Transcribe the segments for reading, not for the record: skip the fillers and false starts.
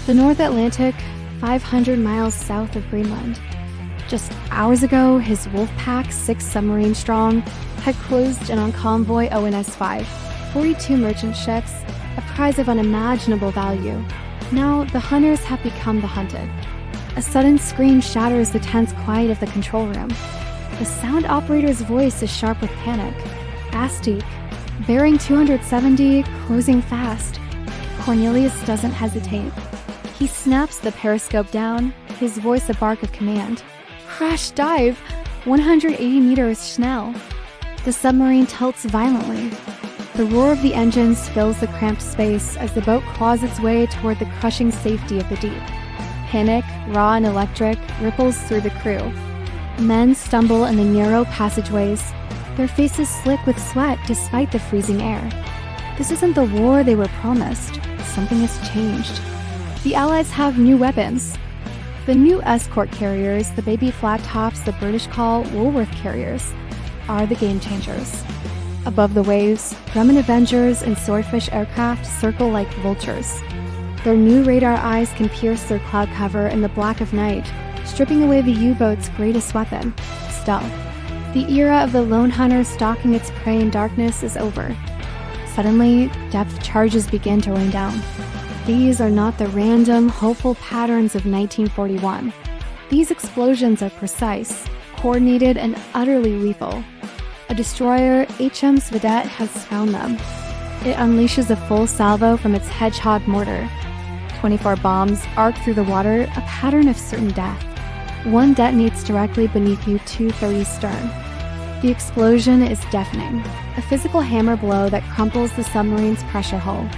The North Atlantic, 500 miles south of Greenland. Just hours ago, his wolfpack, 6 submarines strong, had closed in on convoy ONS-5, 42 merchant ships, a prize of unimaginable value. Now, the hunters have become the hunted. A sudden scream shatters the tense quiet of the control room. The sound operator's voice is sharp with panic. Astique, bearing 270, closing fast. Cornelius doesn't hesitate. He snaps the periscope down, his voice a bark of command. Crash dive! 180 meters Schnell. The submarine tilts violently. The roar of the engines fills the cramped space as the boat claws its way toward the crushing safety of the deep. Panic, raw and electric, ripples through the crew. Men stumble in the narrow passageways, their faces slick with sweat despite the freezing air. This isn't the war they were promised. Something has changed. The Allies have new weapons. The new escort carriers, the baby flat tops the British call Woolworth carriers, are the game changers. Above the waves, Grumman Avengers and Swordfish aircraft circle like vultures. Their new radar eyes can pierce their cloud cover in the black of night, stripping away the U-boat's greatest weapon, stealth. The era of the lone hunter stalking its prey in darkness is over. Suddenly, depth charges begin to rain down. These are not the random, hopeful patterns of 1941. These explosions are precise, coordinated, and utterly lethal. A destroyer, HM's Vedette, has found them. It unleashes a full salvo from its Hedgehog mortar. 24 bombs arc through the water, a pattern of certain death. One detonates directly beneath U-230's stern. The explosion is deafening, a physical hammer blow that crumples the submarine's pressure hull.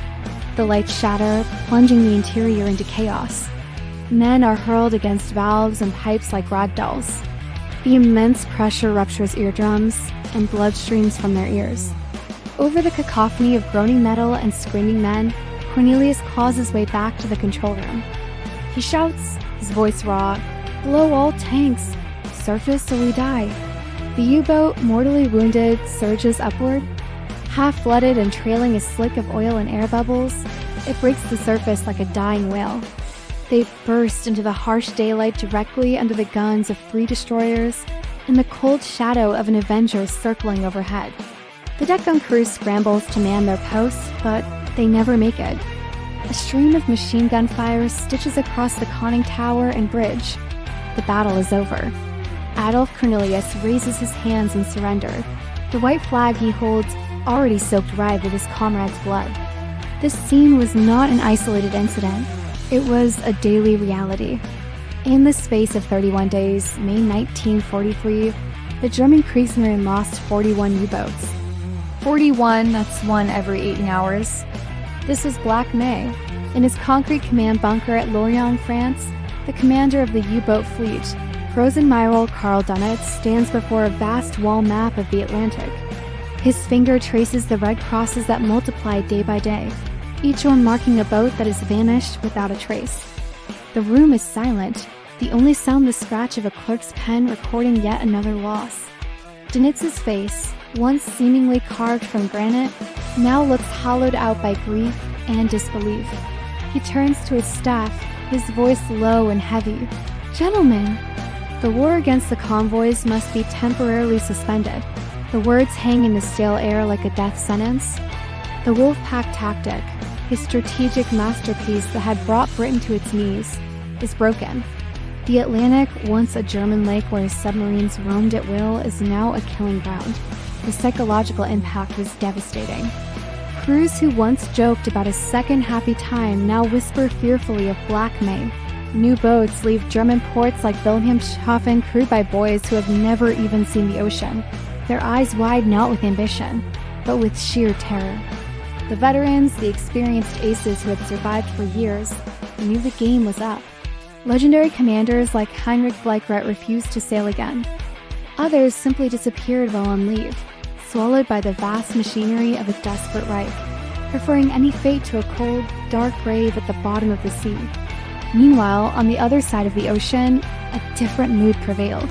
The lights shatter, plunging the interior into chaos. Men are hurled against valves and pipes like rag dolls. The immense pressure ruptures eardrums, and blood streams from their ears. Over the cacophony of groaning metal and screaming men, Cornelius claws his way back to the control room. He shouts, his voice raw, "Blow all tanks! Surface or we die!" The U-boat, mortally wounded, surges upward. Half flooded and trailing a slick of oil and air bubbles, it breaks the surface like a dying whale. They burst into the harsh daylight directly under the guns of 3 destroyers in the cold shadow of an Avenger circling overhead. The deck gun crew scrambles to man their posts, but they never make it. A stream of machine gun fire stitches across the conning tower and bridge. The battle is over. Adolf Cornelius raises his hands in surrender. The white flag he holds already soaked red with his comrades' blood. This scene was not an isolated incident. It was a daily reality. In the space of 31 days, May 1943, the German Kriegsmarine lost 41 U-boats. 41, that's one every 18 hours. This was Black May. In his concrete command bunker at Lorient, France, the commander of the U-boat fleet, Großadmiral Karl Dönitz, stands before a vast wall map of the Atlantic. His finger traces the red crosses that multiply day by day, each one marking a boat that has vanished without a trace. The room is silent, the only sound the scratch of a clerk's pen recording yet another loss. Dönitz's face, once seemingly carved from granite, now looks hollowed out by grief and disbelief. He turns to his staff, his voice low and heavy. "Gentlemen, the war against the convoys must be temporarily suspended." The words hang in the stale air like a death sentence. The wolfpack tactic, his strategic masterpiece that had brought Britain to its knees, is broken. The Atlantic, once a German lake where his submarines roamed at will, is now a killing ground. The psychological impact was devastating. Crews who once joked about a second happy time now whisper fearfully of Black May. New boats leave German ports like Wilhelmshaven crewed by boys who have never even seen the ocean, their eyes wide not with ambition, but with sheer terror. The veterans, the experienced aces who had survived for years, knew the game was up. Legendary commanders like Heinrich Bleichert refused to sail again. Others simply disappeared while on leave, swallowed by the vast machinery of a desperate Reich, preferring any fate to a cold, dark grave at the bottom of the sea. Meanwhile, on the other side of the ocean, a different mood prevailed.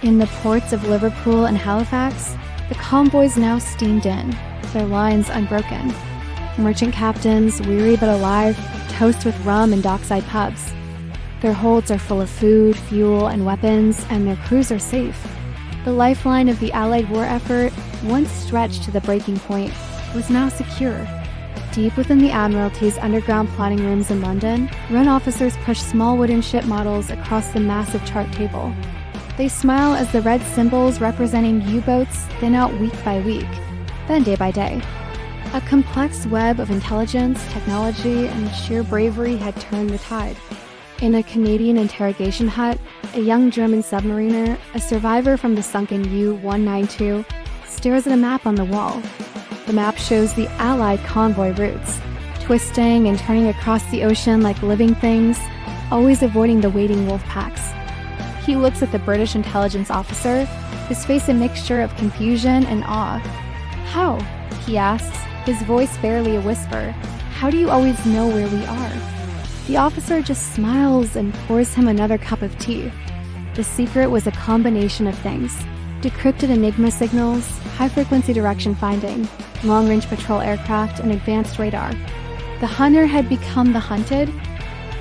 In the ports of Liverpool and Halifax, the convoys now steamed in, their lines unbroken. Merchant captains, weary but alive, toast with rum in dockside pubs. Their holds are full of food, fuel, and weapons, and their crews are safe. The lifeline of the Allied war effort, once stretched to the breaking point, was now secure. Deep within the Admiralty's underground plotting rooms in London, run officers push small wooden ship models across the massive chart table. They smile as the red symbols representing U-boats thin out week by week, then day by day. A complex web of intelligence, technology, and sheer bravery had turned the tide. In a Canadian interrogation hut, a young German submariner, a survivor from the sunken U-192, stares at a map on the wall. The map shows the Allied convoy routes, twisting and turning across the ocean like living things, always avoiding the waiting wolf packs. He looks at the British intelligence officer, his face a mixture of confusion and awe. "How?" he asks, his voice barely a whisper. "How do you always know where we are?" The officer just smiles and pours him another cup of tea. The secret was a combination of things: decrypted Enigma signals, high-frequency direction finding, long-range patrol aircraft, and advanced radar. The hunter had become the hunted.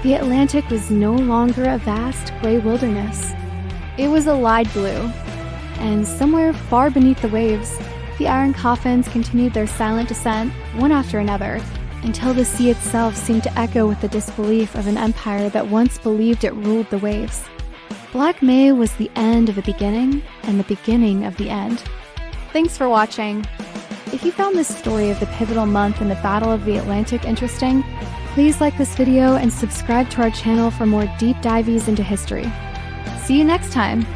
The Atlantic was no longer a vast gray wilderness. It was a light blue. And somewhere far beneath the waves, the iron coffins continued their silent descent, one after another, until the sea itself seemed to echo with the disbelief of an empire that once believed it ruled the waves. Black May was the end of the beginning, and the beginning of the end. Thanks for watching. If you found this story of the pivotal month in the Battle of the Atlantic interesting, please like this video and subscribe to our channel for more deep dives into history. See you next time!